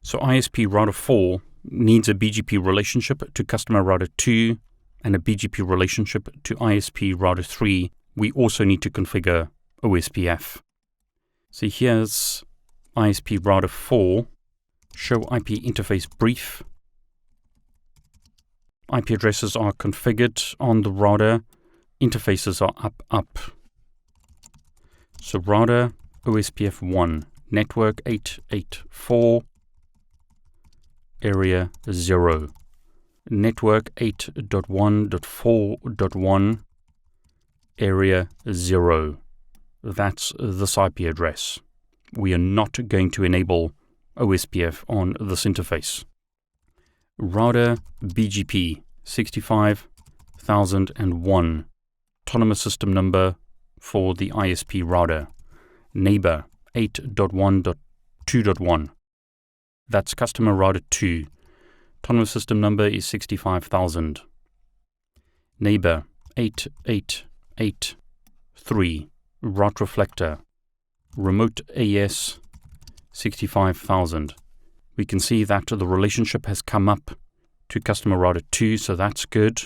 So ISP router 4 needs a BGP relationship to customer router 2 and a BGP relationship to ISP router 3. We also need to configure OSPF. So here's ISP router 4, show IP interface brief. IP addresses are configured on the router, interfaces are up. So router OSPF 1, network 884, area 0, network 8.1.4.1, area 0. That's this IP address. We are not going to enable OSPF on this interface. Router BGP 65001, autonomous system number for the ISP router, neighbor 8.1.2.1. That's customer router 2. Autonomous system number is 65,000. Neighbor 8883. Route reflector. Remote AS 65,000. We can see that the relationship has come up to customer router 2, so that's good.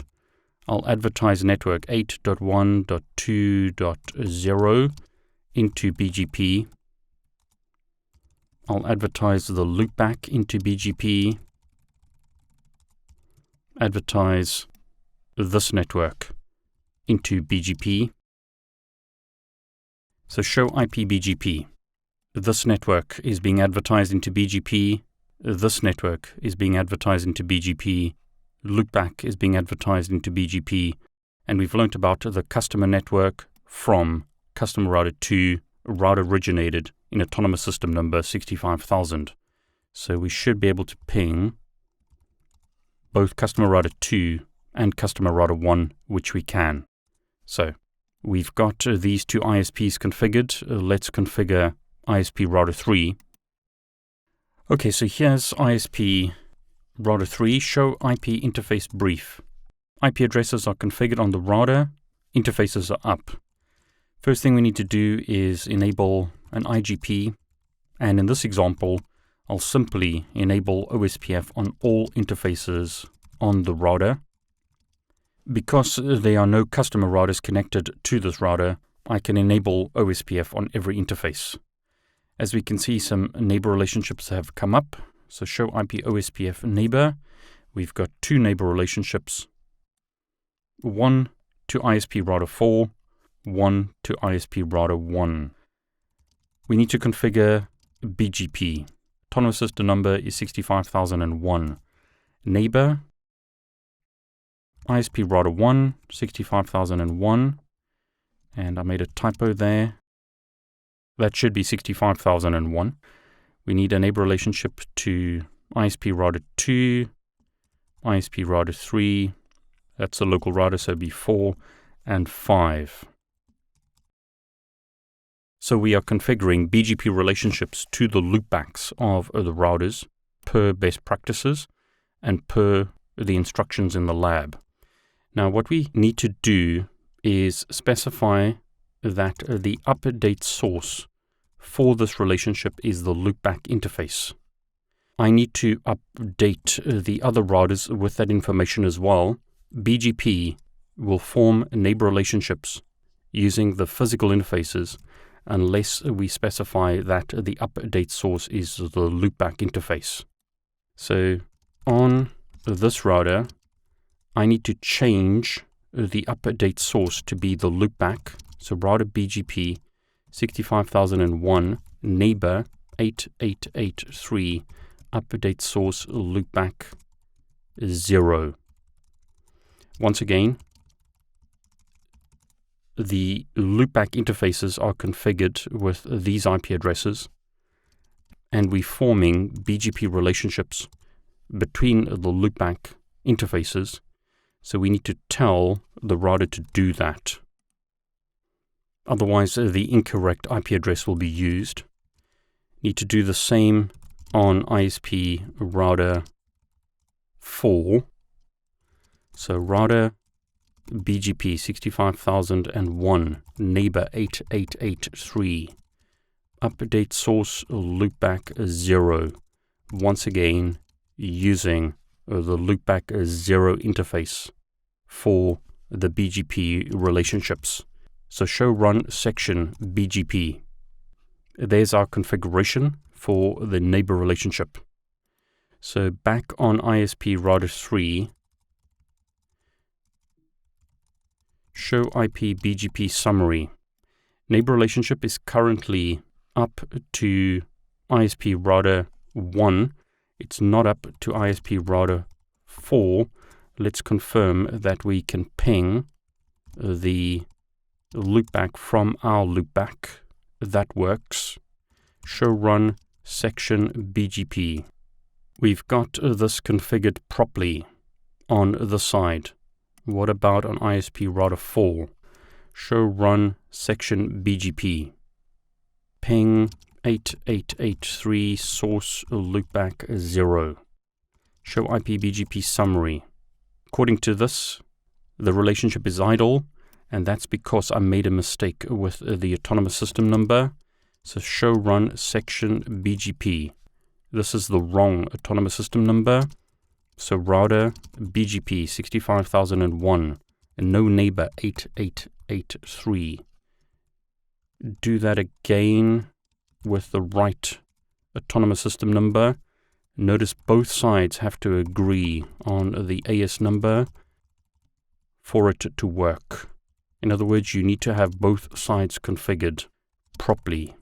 I'll advertise network 8.1.2.0 into BGP. I'll advertise the loopback into BGP. Advertise this network into BGP. So show IP BGP. This network is being advertised into BGP. This network is being advertised into BGP. Loopback is being advertised into BGP. And we've learnt about the customer network from customer router 2, route originated in autonomous system number 65,000. So we should be able to ping both customer router 2 and customer router 1, which we can. So we've got these two ISPs configured. Let's configure ISP router 3. Okay, so here's ISP router 3, show IP interface brief. IP addresses are configured on the router, interfaces are up. First thing we need to do is enable an IGP, and in this example, I'll simply enable OSPF on all interfaces on the router. Because there are no customer routers connected to this router, I can enable OSPF on every interface. As we can see, some neighbor relationships have come up. So show IP OSPF neighbor. We've got two neighbor relationships. One to ISP router 4, one to ISP router 1. We need to configure BGP. Autonomous system number is 65,001. Neighbor, ISP router 1, 65,001. And I made a typo there. That should be 65,001. We need a neighbor relationship to ISP router 2, ISP router 3. That's a local router, so it'd be 4 and 5. So we are configuring BGP relationships to the loopbacks of the routers per best practices and per the instructions in the lab. Now what we need to do is specify that the update source for this relationship is the loopback interface. I need to update the other routers with that information as well. BGP will form neighbor relationships using the physical interfaces unless we specify that the update source is the loopback interface. So on this router, I need to change the update source to be the loopback. So router BGP 65,001 neighbor 8883 update source loopback 0. Once again, the loopback interfaces are configured with these IP addresses, and we're forming BGP relationships between the loopback interfaces. So we need to tell the router to do that. Otherwise, the incorrect IP address will be used. Need to do the same on ISP router 4. So router BGP 65,001 neighbor 8883 update source loopback 0. once again using the loopback 0 interface for the BGP relationships. So show run section BGP. There's our configuration for the neighbor relationship. So back on ISP router 3, show IP BGP summary. Neighbor relationship is currently up to ISP router 1. It's not up to ISP router 4. Let's confirm that we can ping the loopback from our loopback. That works. Show run section BGP. We've got this configured properly on the side. What about on ISP router 4? Show run section BGP. Ping 8883 source loopback 0. Show IP BGP summary. According to this, the relationship is idle, and that's because I made a mistake with the autonomous system number. So show run section BGP. This is the wrong autonomous system number. So router BGP 65001 and no neighbor 8883. Do that again with the right autonomous system number. Notice both sides have to agree on the AS number for it to work. In other words, you need to have both sides configured properly.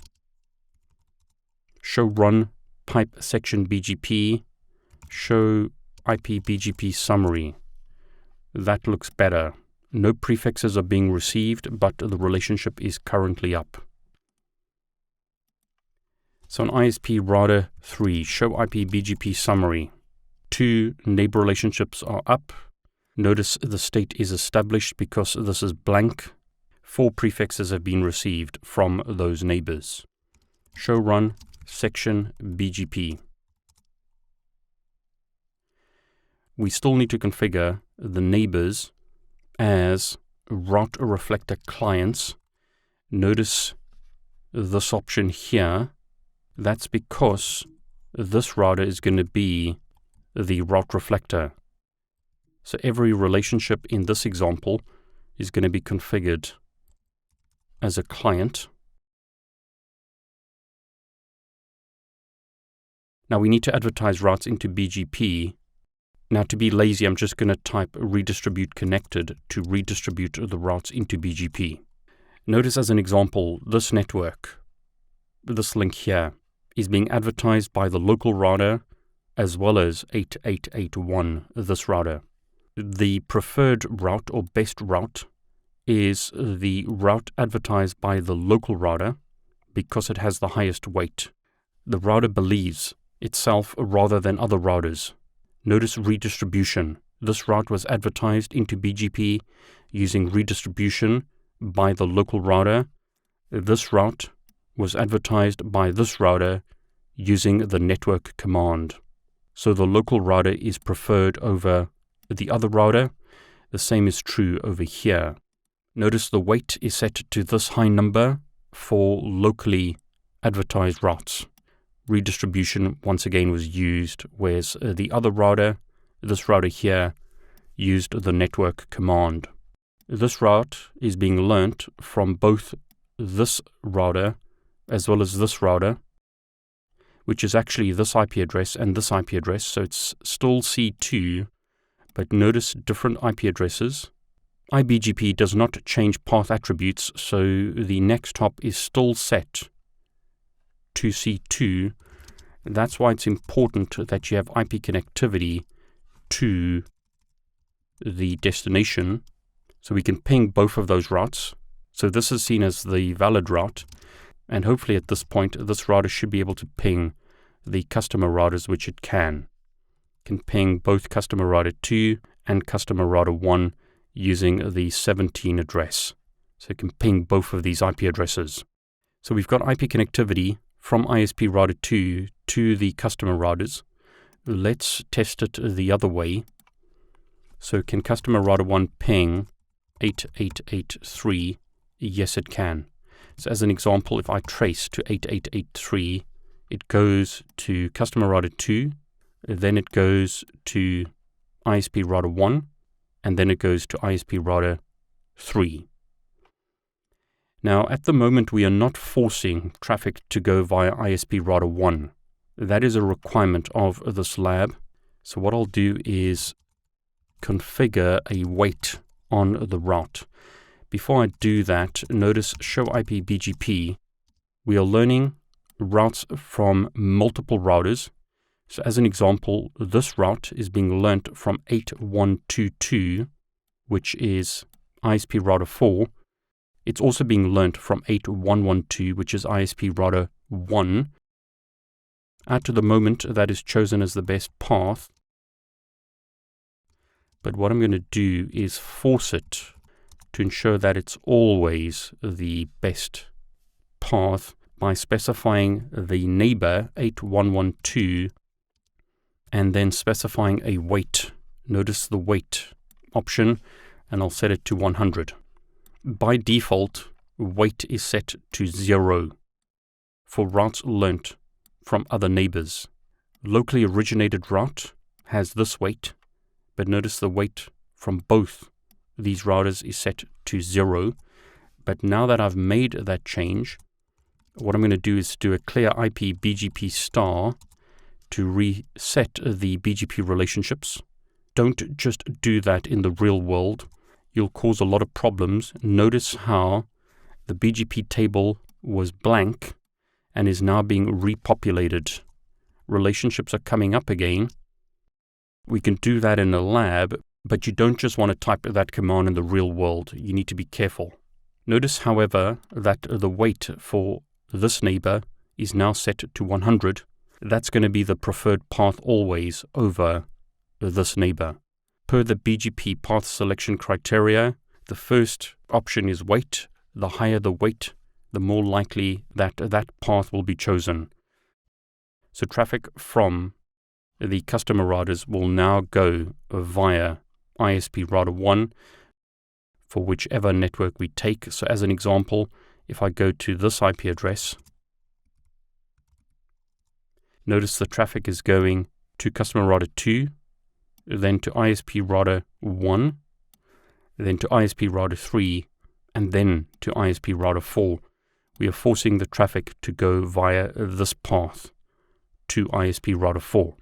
Show run pipe section BGP. Show IP BGP summary. That looks better. No prefixes are being received, but the relationship is currently up. So on ISP router 3, show IP BGP summary. 2 neighbor relationships are up. Notice the state is established because this is blank. 4 prefixes have been received from those neighbors. Show run section BGP. We still need to configure the neighbors as route reflector clients. Notice this option here. That's because this router is going to be the route reflector. So every relationship in this example is going to be configured as a client. Now we need to advertise routes into BGP. Now to be lazy, I'm just going to type redistribute connected to redistribute the routes into BGP. Notice as an example, this network, this link here, is being advertised by the local router as well as 8881, this router. The preferred route or best route is the route advertised by the local router because it has the highest weight. The router believes itself rather than other routers. Notice redistribution. This route was advertised into BGP using redistribution by the local router. This route was advertised by this router using the network command. So the local router is preferred over the other router. The same is true over here. Notice the weight is set to this high number for locally advertised routes. Redistribution once again was used, whereas the other router, this router here, used the network command. This route is being learnt from both this router as well as this router, which is actually this IP address and this IP address, so it's still C2, but notice different IP addresses. iBGP does not change path attributes, so the next hop is still set to C2. That's why it's important that you have IP connectivity to the destination, so we can ping both of those routes. So this is seen as the valid route, and hopefully at this point this router should be able to ping the customer routers, which it can. Can ping both customer router 2 and customer router 1 using the 17 address. So it can ping both of these IP addresses. So we've got IP connectivity from ISP router 2 to the customer routers. Let's test it the other way. So can customer router 1 ping 8883? Yes, it can. So as an example, if I trace to 8883, it goes to customer router 2, then it goes to ISP router 1, and then it goes to ISP router 3. Now, at the moment, we are not forcing traffic to go via ISP router 1. That is a requirement of this lab. So what I'll do is configure a wait on the route. Before I do that, notice show IP BGP. We are learning routes from multiple routers. So as an example, this route is being learnt from 8122, which is ISP router 4. It's also being learnt from 8112, which is ISP router 1. At the moment, that is chosen as the best path. But what I'm going to do is force it to ensure that it's always the best path by specifying the neighbor 8112 and then specifying a wait. Notice the wait option, and I'll set it to 100. By default, wait is set to 0 for routes learnt from other neighbors. Locally originated route has this wait, but notice the wait from both these routers is set to 0. But now that I've made that change, what I'm going to do is do a clear IP BGP star to reset the BGP relationships. Don't just do that in the real world. You'll cause a lot of problems. Notice how the BGP table was blank and is now being repopulated. Relationships are coming up again. We can do that in a lab, but you don't just want to type that command in the real world. You need to be careful. Notice, however, that the wait for this neighbor is now set to 100. That's going to be the preferred path always over this neighbor. Per the BGP path selection criteria, the first option is wait. The higher the wait, the more likely that that path will be chosen. So traffic from the customer routers will now go via ISP router 1 for whichever network we take. So as an example, if I go to this IP address, notice the traffic is going to customer router 2, then to ISP router 1, then to ISP router 3, and then to ISP router 4. We are forcing the traffic to go via this path to ISP router 4.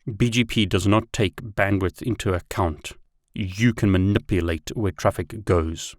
BGP does not take bandwidth into account. You can manipulate where traffic goes.